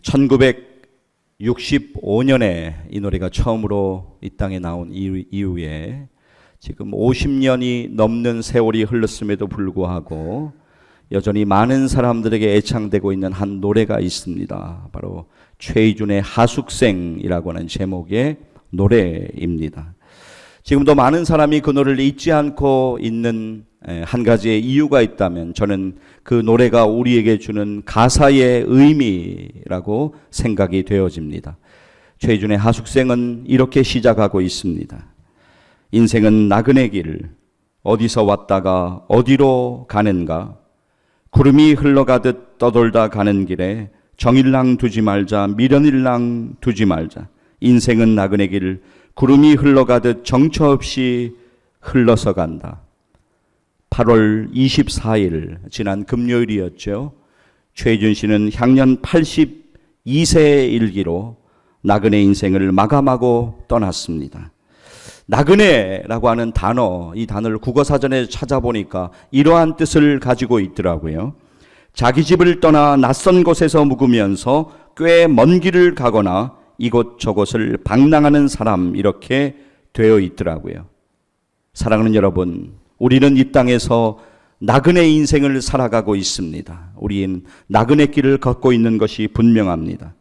1965년에 이 노래가 처음으로 이 땅에 나온 이후에 지금 50년이 넘는 세월이 흘렀음에도 불구하고 여전히 많은 사람들에게 애창되고 있는 한 노래가 있습니다. 바로 최희준의 하숙생이라고 하는 제목의 노래입니다. 지금도 많은 사람이 그 노래를 잊지 않고 있는 한 가지의 이유가 있다면 저는 그 노래가 우리에게 주는 가사의 의미라고 생각이 되어집니다. 최희준의 하숙생은 이렇게 시작하고 있습니다. 인생은 나그네 길, 어디서 왔다가 어디로 가는가? 구름이 흘러가듯 떠돌다 가는 길에 정일랑 두지 말자, 미련일랑 두지 말자. 인생은 나그네 길, 구름이 흘러가듯 정처 없이 흘러서 간다. 8월 24일 지난 금요일이었죠. 최희준 씨는 향년 82세의 일기로 나그네 인생을 마감하고 떠났습니다. 나그네라고 하는 단어, 이 단어를 국어사전에 찾아보니까 이러한 뜻을 가지고 있더라고요. 자기 집을 떠나 낯선 곳에서 묵으면서 꽤 먼 길을 가거나 이곳저곳을 방랑하는 사람, 이렇게 되어 있더라고요. 사랑하는 여러분, 우리는 이 땅에서 나그네 인생을 살아가고 있습니다. 우리는 나그네 길을 걷고 있는 것이 분명합니다.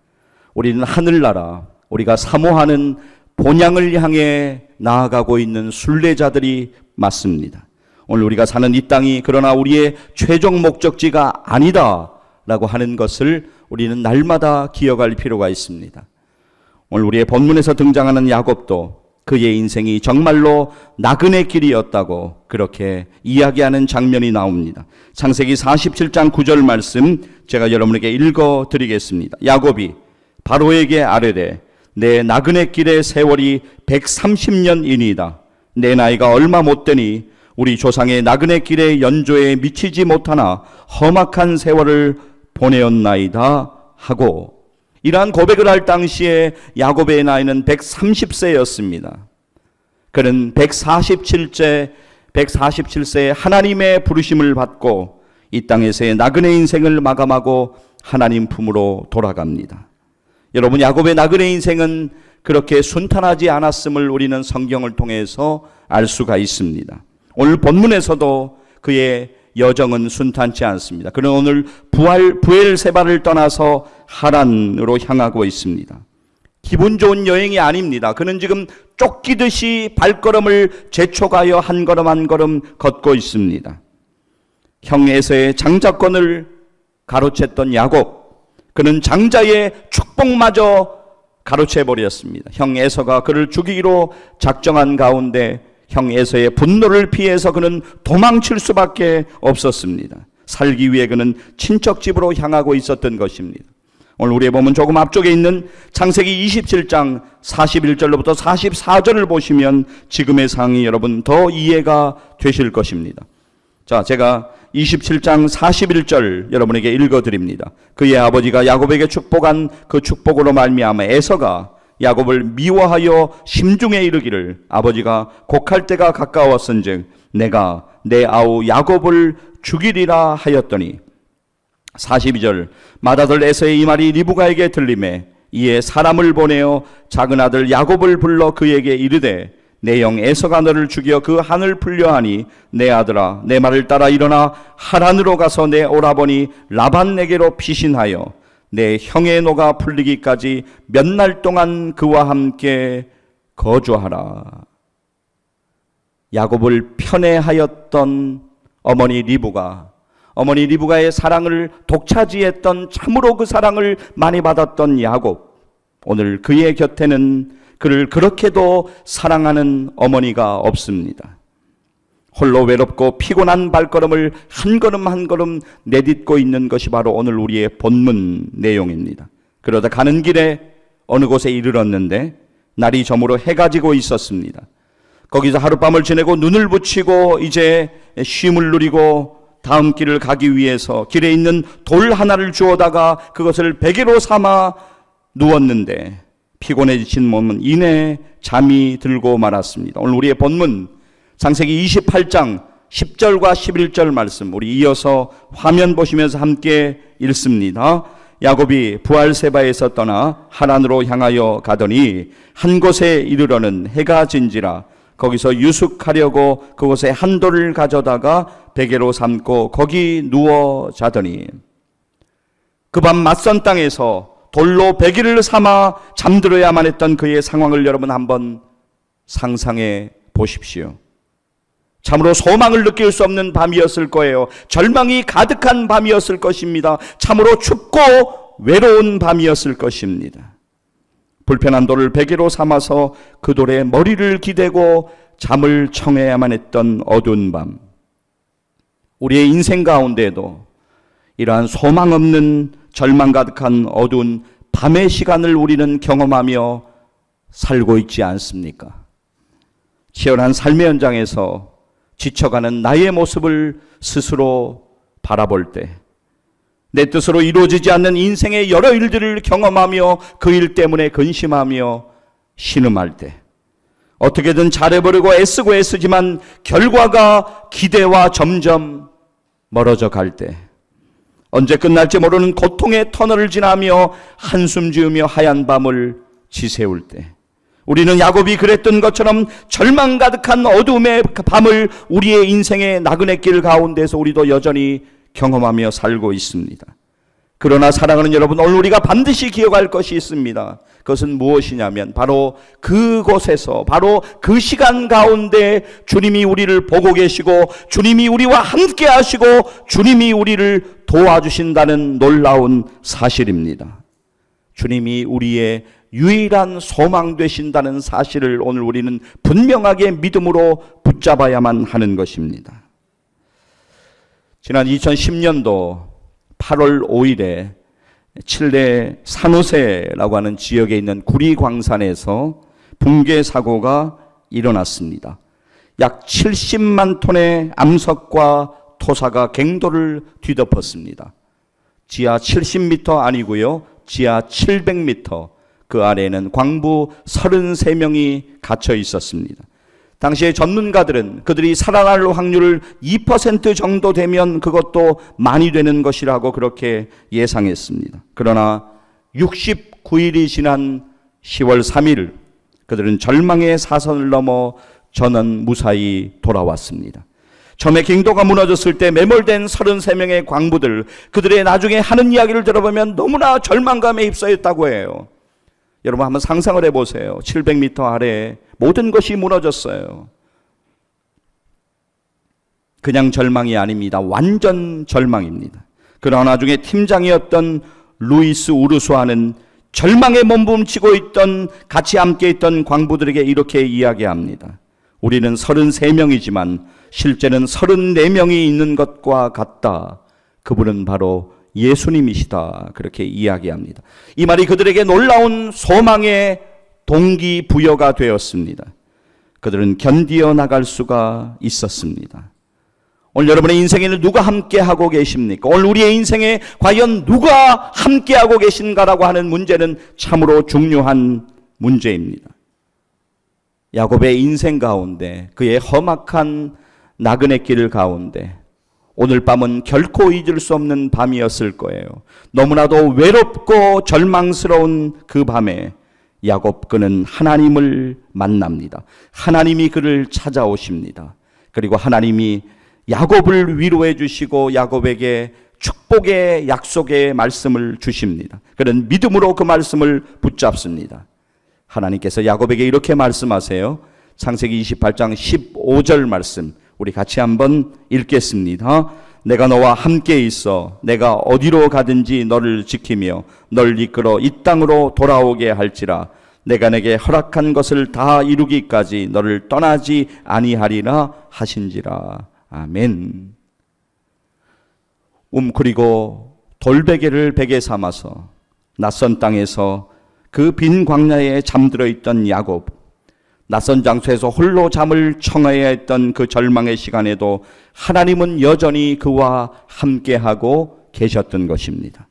우리는 하늘나라, 우리가 사모하는 본향을 향해 나아가고 있는 순례자들이 맞습니다. 오늘 우리가 사는 이 땅이 그러나 우리의 최종 목적지가 아니다라고 하는 것을 우리는 날마다 기억할 필요가 있습니다. 오늘 우리의 본문에서 등장하는 야곱도 그의 인생이 정말로 나그네 길이었다고 그렇게 이야기하는 장면이 나옵니다. 창세기 47장 9절 말씀 제가 여러분에게 읽어드리겠습니다. 야곱이 바로에게 아뢰되 내 나그네 길의 세월이 130년이니이다. 내 나이가 얼마 못되니 우리 조상의 나그네 길의 연조에 미치지 못하나 험악한 세월을 보내었나이다 하고, 이러한 고백을 할 당시에 야곱의 나이는 130세였습니다. 그는 147세에 하나님의 부르심을 받고 이 땅에서의 나그네 인생을 마감하고 하나님 품으로 돌아갑니다. 여러분, 야곱의 나그네 인생은 그렇게 순탄하지 않았음을 우리는 성경을 통해서 알 수가 있습니다. 오늘 본문에서도 그의 여정은 순탄치 않습니다. 그는 오늘 부엘세바를 떠나서 하란으로 향하고 있습니다. 기분 좋은 여행이 아닙니다. 그는 지금 쫓기듯이 발걸음을 재촉하여 한 걸음 한 걸음 걷고 있습니다. 형 에서의 장자권을 가로챘던 야곱, 그는 장자의 축복마저 가로채버렸습니다. 형 에서가 그를 죽이기로 작정한 가운데 형 에서의 분노를 피해서 그는 도망칠 수밖에 없었습니다. 살기 위해 그는 친척집으로 향하고 있었던 것입니다. 오늘 우리의 본문 조금 앞쪽에 있는 창세기 27장 41절로부터 44절을 보시면 지금의 상황이 여러분 더 이해가 되실 것입니다. 자, 제가 27장 41절 여러분에게 읽어드립니다. 그의 아버지가 야곱에게 축복한 그 축복으로 말미암아 에서가 야곱을 미워하여 심중에 이르기를 아버지가 곡할 때가 가까웠은즉 내가 내 아우 야곱을 죽이리라 하였더니, 42절 맏아들 에서의 이 말이 리브가에게 들리매 이에 사람을 보내어 작은 아들 야곱을 불러 그에게 이르되 내 형 에서가 너를 죽여 그 한을 풀려하니 내 아들아 내 말을 따라 일어나 하란으로 가서 내 오라버니 라반 에게로 피신하여 내 형의 노가 풀리기까지 몇 날 동안 그와 함께 거주하라. 야곱을 편애하였던 어머니 리브가의 사랑을 독차지했던, 참으로 그 사랑을 많이 받았던 야곱, 오늘 그의 곁에는 그를 그렇게도 사랑하는 어머니가 없습니다. 홀로 외롭고 피곤한 발걸음을 한 걸음 한 걸음 내딛고 있는 것이 바로 오늘 우리의 본문 내용입니다. 그러다 가는 길에 어느 곳에 이르렀는데 날이 저물어 해가 지고 있었습니다. 거기서 하룻밤을 지내고 눈을 붙이고 이제 쉼을 누리고 다음 길을 가기 위해서 길에 있는 돌 하나를 주워다가 그것을 베개로 삼아 누웠는데 피곤해진 몸은 이내 잠이 들고 말았습니다. 오늘 우리의 본문 창세기 28장 10절과 11절 말씀 우리 이어서 화면 보시면서 함께 읽습니다. 야곱이 부알세바에서 떠나 하란으로 향하여 가더니 한 곳에 이르러는 해가 진지라 거기서 유숙하려고 그곳에 한 돌을 가져다가 베개로 삼고 거기 누워 자더니 그 밤 맞선 땅에서 돌로 베개를 삼아 잠들어야만 했던 그의 상황을 여러분 한번 상상해 보십시오. 참으로 소망을 느낄 수 없는 밤이었을 거예요. 절망이 가득한 밤이었을 것입니다. 참으로 춥고 외로운 밤이었을 것입니다. 불편한 돌을 베개로 삼아서 그 돌에 머리를 기대고 잠을 청해야만 했던 어두운 밤. 우리의 인생 가운데에도 이러한 소망 없는 절망 가득한 어두운 밤의 시간을 우리는 경험하며 살고 있지 않습니까? 치열한 삶의 현장에서 지쳐가는 나의 모습을 스스로 바라볼 때, 내 뜻으로 이루어지지 않는 인생의 여러 일들을 경험하며 그 일 때문에 근심하며 신음할 때, 어떻게든 잘해보려고 애쓰지만 결과가 기대와 점점 멀어져 갈 때, 언제 끝날지 모르는 고통의 터널을 지나며 한숨 지으며 하얀 밤을 지새울 때, 우리는 야곱이 그랬던 것처럼 절망 가득한 어둠의 밤을 우리의 인생의 나그네 길 가운데서 우리도 여전히 경험하며 살고 있습니다. 그러나 사랑하는 여러분, 오늘 우리가 반드시 기억할 것이 있습니다. 그것은 무엇이냐면 바로 그곳에서, 바로 그 시간 가운데 주님이 우리를 보고 계시고 주님이 우리와 함께 하시고 주님이 우리를 도와주신다는 놀라운 사실입니다. 주님이 우리의 유일한 소망 되신다는 사실을 오늘 우리는 분명하게 믿음으로 붙잡아야만 하는 것입니다. 지난 2010년도 8월 5일에 칠레 산호세라고 하는 지역에 있는 구리광산에서 붕괴 사고가 일어났습니다. 약 70만 톤의 암석과 토사가 갱도를 뒤덮었습니다. 지하 70m 아니고요, 지하 700m, 그 아래에는 광부 33명이 갇혀 있었습니다. 당시에 전문가들은 그들이 살아날 확률을 2% 정도 되면 그것도 많이 되는 것이라고 그렇게 예상했습니다. 그러나 69일이 지난 10월 3일 그들은 절망의 사선을 넘어 전원 무사히 돌아왔습니다. 처음에 갱도가 무너졌을 때 매몰된 33명의 광부들, 그들의 나중에 하는 이야기를 들어보면 너무나 절망감에 휩싸였다고 해요. 여러분 한번 상상을 해보세요. 700m 아래에 모든 것이 무너졌어요. 그냥 절망이 아닙니다. 완전 절망입니다. 그러나 나중에 팀장이었던 루이스 우르수아는 절망에 몸부림치고 있던, 같이 함께 있던 광부들에게 이렇게 이야기합니다. 우리는 33명이지만 실제는 34명이 있는 것과 같다. 그분은 바로 예수님이시다. 그렇게 이야기합니다. 이 말이 그들에게 놀라운 소망의 동기부여가 되었습니다. 그들은 견디어 나갈 수가 있었습니다. 오늘 여러분의 인생에는 누가 함께하고 계십니까? 오늘 우리의 인생에 과연 누가 함께하고 계신가라고 하는 문제는 참으로 중요한 문제입니다. 야곱의 인생 가운데, 그의 험악한 나그네 길 가운데 오늘 밤은 결코 잊을 수 없는 밤이었을 거예요. 너무나도 외롭고 절망스러운 그 밤에 야곱 그는 하나님을 만납니다. 하나님이 그를 찾아오십니다. 그리고 하나님이 야곱을 위로해 주시고 야곱에게 축복의 약속의 말씀을 주십니다. 그는 믿음으로 그 말씀을 붙잡습니다. 하나님께서 야곱에게 이렇게 말씀하세요. 창세기 28장 15절 말씀 우리 같이 한번 읽겠습니다. 내가 너와 함께 있어 내가 어디로 가든지 너를 지키며 널 이끌어 이 땅으로 돌아오게 할지라 내가 내게 허락한 것을 다 이루기까지 너를 떠나지 아니하리라 하신지라. 아멘. 움크리고 돌베개를 베개 삼아서 낯선 땅에서 그 빈 광야에 잠들어 있던 야곱, 낯선 장소에서 홀로 잠을 청해야 했던 그 절망의 시간에도 하나님은 여전히 그와 함께하고 계셨던 것입니다.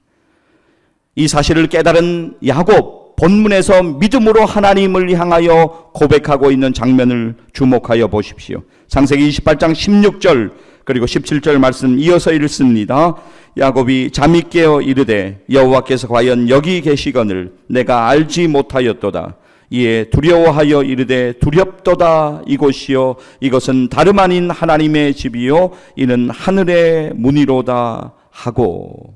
이 사실을 깨달은 야곱, 본문에서 믿음으로 하나님을 향하여 고백하고 있는 장면을 주목하여 보십시오. 창세기 28장 16절 그리고 17절 말씀 이어서 읽습니다. 야곱이 잠이 깨어 이르되 여호와께서 과연 여기 계시거늘 내가 알지 못하였도다. 이에 두려워하여 이르되 두렵도다. 이곳이요 이것은 다름 아닌 하나님의 집이요 이는 하늘의 문이로다 하고.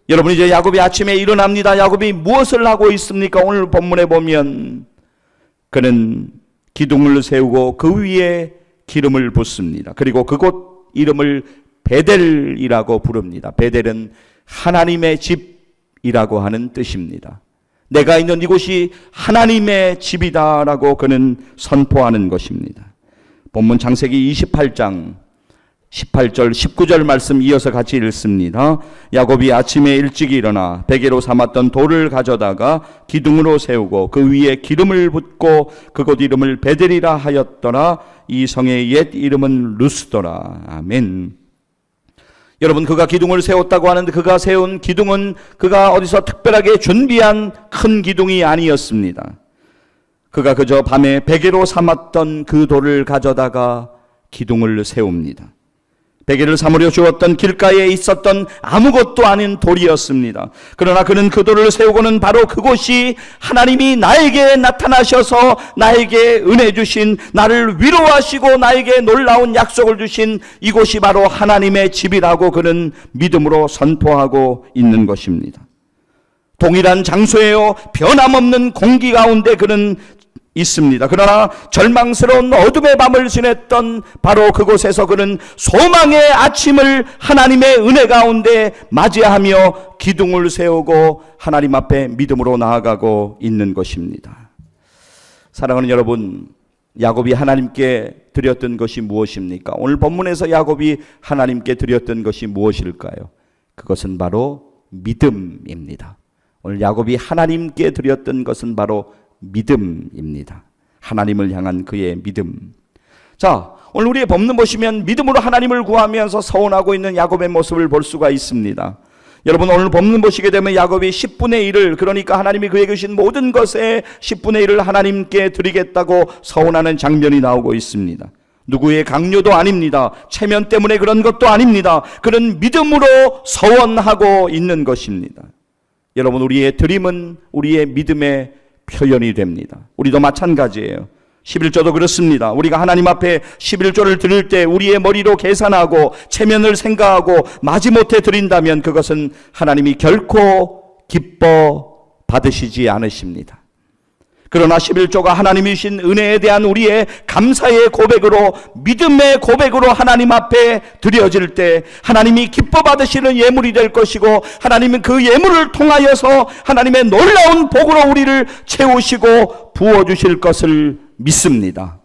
여러분, 이제 야곱이 아침에 일어납니다. 야곱이 무엇을 하고 있습니까? 오늘 본문에 보면 그는 기둥을 세우고 그 위에 기름을 붓습니다. 그리고 그곳 이름을 베델이라고 부릅니다. 베델은 하나님의 집이라고 하는 뜻입니다. 내가 있는 이곳이 하나님의 집이다라고 그는 선포하는 것입니다. 본문 창세기 28장 18절 19절 말씀 이어서 같이 읽습니다. 야곱이 아침에 일찍 일어나 베개로 삼았던 돌을 가져다가 기둥으로 세우고 그 위에 기름을 붓고 그곳 이름을 베델이라 하였더라. 이 성의 옛 이름은 루스더라. 아멘. 여러분, 그가 기둥을 세웠다고 하는데 그가 세운 기둥은 그가 어디서 특별하게 준비한 큰 기둥이 아니었습니다. 그가 그저 밤에 베개로 삼았던 그 돌을 가져다가 기둥을 세웁니다. 베개를 삼으려 주었던 길가에 있었던 아무것도 아닌 돌이었습니다. 그러나 그는 그 돌을 세우고는 바로 그곳이 하나님이 나에게 나타나셔서 나에게 은혜 주신, 나를 위로하시고 나에게 놀라운 약속을 주신 이곳이 바로 하나님의 집이라고 그는 믿음으로 선포하고 있는 것입니다. 동일한 장소에요, 변함없는 공기 가운데 그는 있습니다. 그러나 절망스러운 어둠의 밤을 지냈던 바로 그곳에서 그는 소망의 아침을 하나님의 은혜 가운데 맞이하며 기둥을 세우고 하나님 앞에 믿음으로 나아가고 있는 것입니다. 사랑하는 여러분, 야곱이 하나님께 드렸던 것이 무엇입니까? 오늘 본문에서 야곱이 하나님께 드렸던 것이 무엇일까요? 그것은 바로 믿음입니다. 오늘 야곱이 하나님께 드렸던 것은 바로 믿음입니다. 하나님을 향한 그의 믿음. 자, 오늘 우리의 본문 보시면 믿음으로 하나님을 구하면서 서원하고 있는 야곱의 모습을 볼 수가 있습니다. 여러분, 오늘 본문 보시게 되면 야곱이 10분의 1을, 그러니까 하나님이 그에게 주신 모든 것의 10분의 1을 하나님께 드리겠다고 서원하는 장면이 나오고 있습니다. 누구의 강요도 아닙니다. 체면 때문에 그런 것도 아닙니다. 그는 믿음으로 서원하고 있는 것입니다. 여러분, 우리의 드림은 우리의 믿음의 표현이 됩니다. 우리도 마찬가지예요. 11조도 그렇습니다. 우리가 하나님 앞에 11조를 드릴 때 우리의 머리로 계산하고 체면을 생각하고 마지못해 드린다면 그것은 하나님이 결코 기뻐 받으시지 않으십니다. 그러나 11조가 하나님이 주신 은혜에 대한 우리의 감사의 고백으로, 믿음의 고백으로 하나님 앞에 드려질 때 하나님이 기뻐 받으시는 예물이 될 것이고, 하나님은 그 예물을 통하여서 하나님의 놀라운 복으로 우리를 채우시고 부어주실 것을 믿습니다.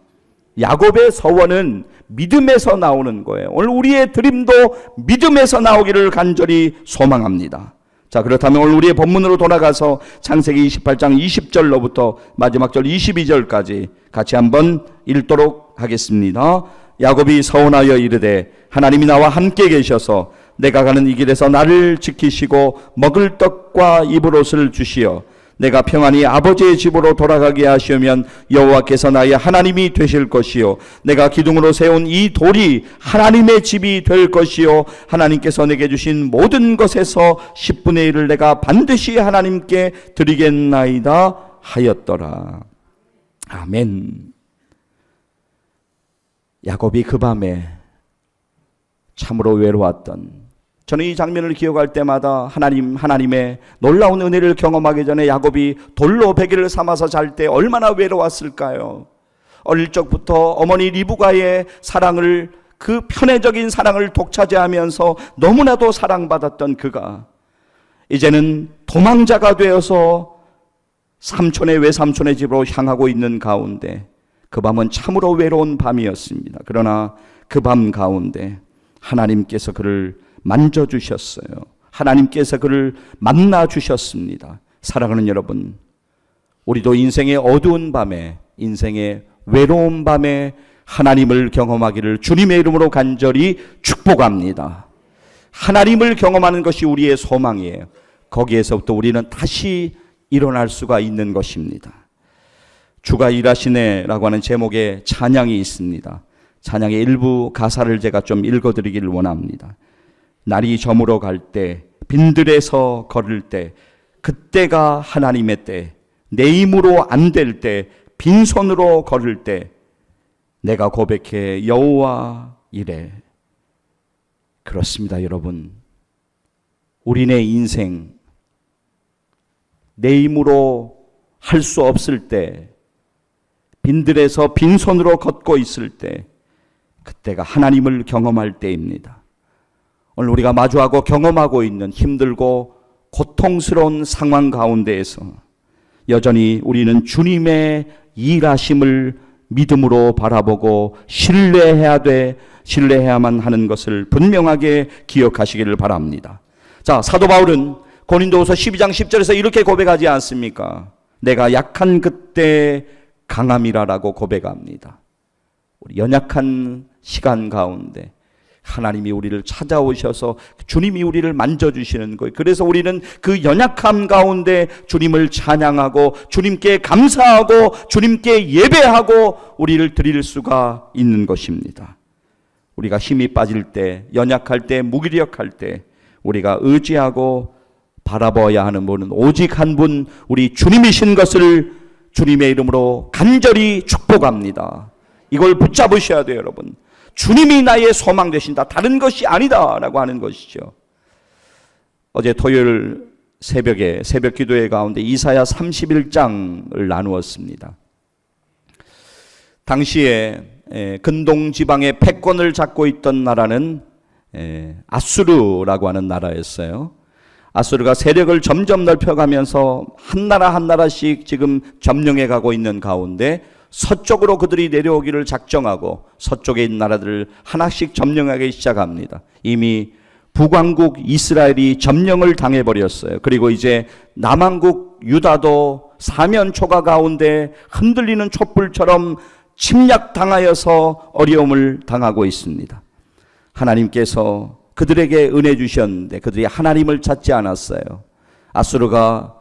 야곱의 서원은 믿음에서 나오는 거예요. 오늘 우리의 드림도 믿음에서 나오기를 간절히 소망합니다. 자, 그렇다면 오늘 우리의 본문으로 돌아가서 창세기 28장 20절로부터 마지막 절 22절까지 같이 한번 읽도록 하겠습니다. 야곱이 서원하여 이르되 하나님이 나와 함께 계셔서 내가 가는 이 길에서 나를 지키시고 먹을 떡과 입을 옷을 주시어 내가 평안히 아버지의 집으로 돌아가게 하시면 여호와께서 나의 하나님이 되실 것이요 내가 기둥으로 세운 이 돌이 하나님의 집이 될 것이요 하나님께서 내게 주신 모든 것에서 10분의 1을 내가 반드시 하나님께 드리겠나이다 하였더라. 아멘. 야곱이 그 밤에 참으로 외로웠던, 저는 이 장면을 기억할 때마다 하나님의 놀라운 은혜를 경험하기 전에 야곱이 돌로 베개를 삼아서 잘 때 얼마나 외로웠을까요? 어릴 적부터 어머니 리브가의 사랑을, 그 편애적인 사랑을 독차지하면서 너무나도 사랑받았던 그가 이제는 도망자가 되어서 삼촌의 외삼촌의 집으로 향하고 있는 가운데 그 밤은 참으로 외로운 밤이었습니다. 그러나 그 밤 가운데 하나님께서 그를 만져주셨어요. 하나님께서 그를 만나주셨습니다. 사랑하는 여러분, 우리도 인생의 어두운 밤에, 인생의 외로운 밤에 하나님을 경험하기를 주님의 이름으로 간절히 축복합니다. 하나님을 경험하는 것이 우리의 소망이에요. 거기에서부터 우리는 다시 일어날 수가 있는 것입니다. 주가 일하시네 라고 하는 제목의 찬양이 있습니다. 찬양의 일부 가사를 제가 좀 읽어드리기를 원합니다. 날이 저물어 갈 때, 빈들에서 걸을 때, 그때가 하나님의 때, 내 힘으로 안 될 때, 빈손으로 걸을 때, 내가 고백해 여호와 이래. 그렇습니다, 여러분. 우리네 인생, 내 힘으로 할 수 없을 때, 빈들에서 빈손으로 걷고 있을 때, 그때가 하나님을 경험할 때입니다. 오늘 우리가 마주하고 경험하고 있는 힘들고 고통스러운 상황 가운데에서 여전히 우리는 주님의 일하심을 믿음으로 바라보고 신뢰해야만 하는 것을 분명하게 기억하시기를 바랍니다. 자, 사도 바울은 고린도후서 12장 10절에서 이렇게 고백하지 않습니까? 내가 약한 그때 강함이라라고 고백합니다. 우리 연약한 시간 가운데 하나님이 우리를 찾아오셔서 주님이 우리를 만져주시는 거예요. 그래서 우리는 그 연약함 가운데 주님을 찬양하고 주님께 감사하고 주님께 예배하고 우리를 드릴 수가 있는 것입니다. 우리가 힘이 빠질 때, 연약할 때, 무기력할 때 우리가 의지하고 바라봐야 하는 분은 오직 한 분, 우리 주님이신 것을 주님의 이름으로 간절히 축복합니다. 이걸 붙잡으셔야 돼요, 여러분. 주님이 나의 소망 되신다. 다른 것이 아니다 라고 하는 것이죠. 어제 토요일 새벽에 새벽 기도회 가운데 이사야 31장을 나누었습니다. 당시에 근동 지방의 패권을 잡고 있던 나라는 아수르라고 하는 나라였어요. 아수르가 세력을 점점 넓혀가면서 한 나라 한 나라씩 지금 점령해 가고 있는 가운데 서쪽으로 그들이 내려오기를 작정하고 서쪽에 있는 나라들을 하나씩 점령하기 시작합니다. 이미 북왕국 이스라엘이 점령을 당해버렸어요. 그리고 이제 남왕국 유다도 사면초가 가운데 흔들리는 촛불처럼 침략당하여서 어려움을 당하고 있습니다. 하나님께서 그들에게 은혜 주셨는데 그들이 하나님을 찾지 않았어요. 아수르가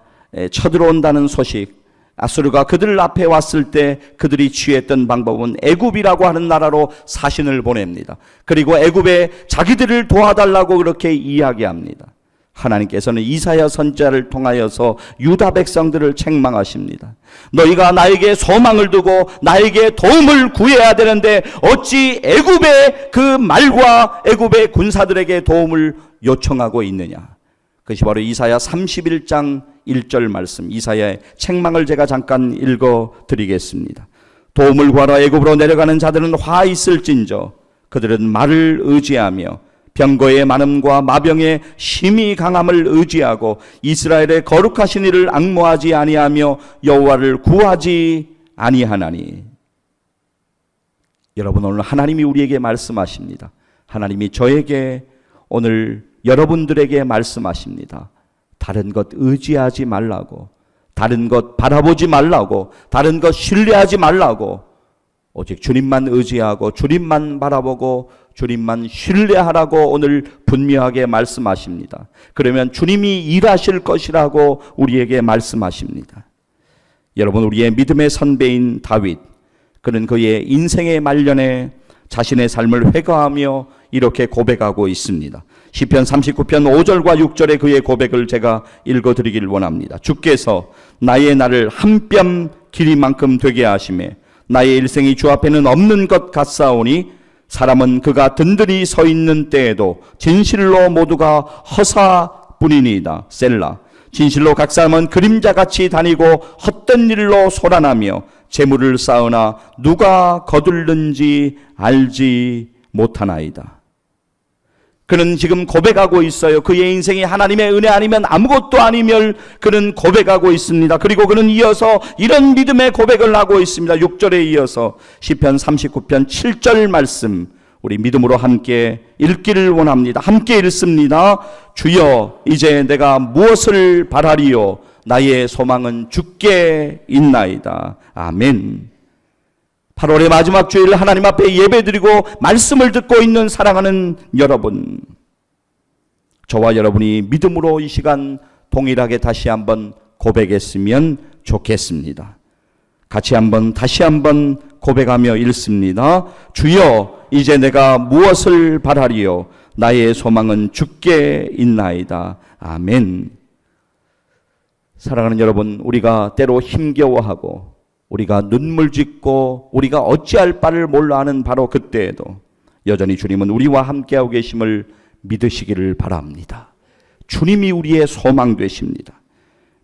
쳐들어온다는 소식, 아수르가 그들 앞에 왔을 때 그들이 취했던 방법은 애굽이라고 하는 나라로 사신을 보냅니다. 그리고 애굽에 자기들을 도와달라고 그렇게 이야기합니다. 하나님께서는 이사야 선지자를 통하여서 유다 백성들을 책망하십니다. 너희가 나에게 소망을 두고 나에게 도움을 구해야 되는데 어찌 애굽의 그 말과 애굽의 군사들에게 도움을 요청하고 있느냐. 그것이 바로 이사야 31장 1절 말씀, 이사야의 책망을 제가 잠깐 읽어드리겠습니다. 도움을 구하러 애굽으로 내려가는 자들은 화 있을진저 그들은 말을 의지하며 병거의 많음과 마병의 심히 강함을 의지하고 이스라엘의 거룩하신 이를 앙모하지 아니하며 여호와를 구하지 아니하나니. 여러분, 오늘 하나님이 우리에게 말씀하십니다. 하나님이 저에게 오늘 여러분들에게 말씀하십니다. 다른 것 의지하지 말라고, 다른 것 바라보지 말라고, 다른 것 신뢰하지 말라고, 오직 주님만 의지하고 주님만 바라보고 주님만 신뢰하라고 오늘 분명하게 말씀하십니다. 그러면 주님이 일하실 것이라고 우리에게 말씀하십니다. 여러분, 우리의 믿음의 선배인 다윗, 그는 그의 인생의 말년에 자신의 삶을 회개하며 이렇게 고백하고 있습니다. 시편 39편 5절과 6절의 그의 고백을 제가 읽어드리길 원합니다. 주께서 나의 날을 한 뼘 길이만큼 되게 하시매 나의 일생이 주 앞에는 없는 것 같사오니 사람은 그가 든든히 서 있는 때에도 진실로 모두가 허사뿐이니이다. 셀라. 진실로 각 사람은 그림자같이 다니고 헛된 일로 소란하며 재물을 쌓으나 누가 거둘는지 알지 못하나이다. 그는 지금 고백하고 있어요. 그의 인생이 하나님의 은혜 아니면 아무것도 아니면 그는 고백하고 있습니다. 그리고 그는 이어서 이런 믿음의 고백을 하고 있습니다. 6절에 이어서 시편 39편 7절 말씀 우리 믿음으로 함께 읽기를 원합니다. 함께 읽습니다. 주여, 이제 내가 무엇을 바라리요? 나의 소망은 주께 있나이다. 아멘. 8월의 마지막 주일 하나님 앞에 예배드리고 말씀을 듣고 있는 사랑하는 여러분, 저와 여러분이 믿음으로 이 시간 동일하게 다시 한번 고백했으면 좋겠습니다. 같이 한번 다시 한번 고백하며 읽습니다. 주여, 이제 내가 무엇을 바라리요? 나의 소망은 주께 있나이다. 아멘. 사랑하는 여러분, 우리가 때로 힘겨워하고 우리가 눈물 짓고 우리가 어찌할 바를 몰라 하는 바로 그때에도 여전히 주님은 우리와 함께하고 계심을 믿으시기를 바랍니다. 주님이 우리의 소망 되십니다.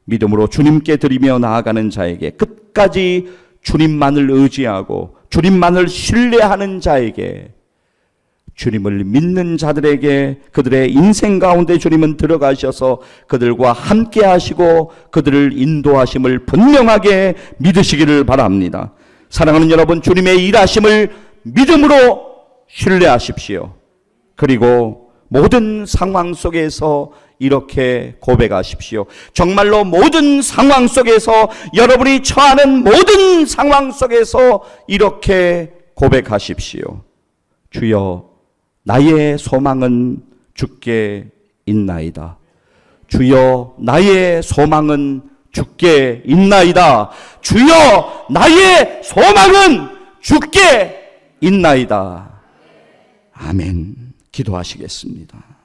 믿음으로 주님께 드리며 나아가는 자에게, 끝까지 주님만을 의지하고 주님만을 신뢰하는 자에게, 주님을 믿는 자들에게, 그들의 인생 가운데 주님은 들어가셔서 그들과 함께 하시고 그들을 인도하심을 분명하게 믿으시기를 바랍니다. 사랑하는 여러분, 주님의 일하심을 믿음으로 신뢰하십시오. 그리고 모든 상황 속에서 이렇게 고백하십시오. 정말로 모든 상황 속에서, 여러분이 처하는 모든 상황 속에서 이렇게 고백하십시오. 주여, 나의 소망은 주께 있나이다. 주여, 나의 소망은 주께 있나이다. 주여, 나의 소망은 주께 있나이다. 아멘. 기도하시겠습니다.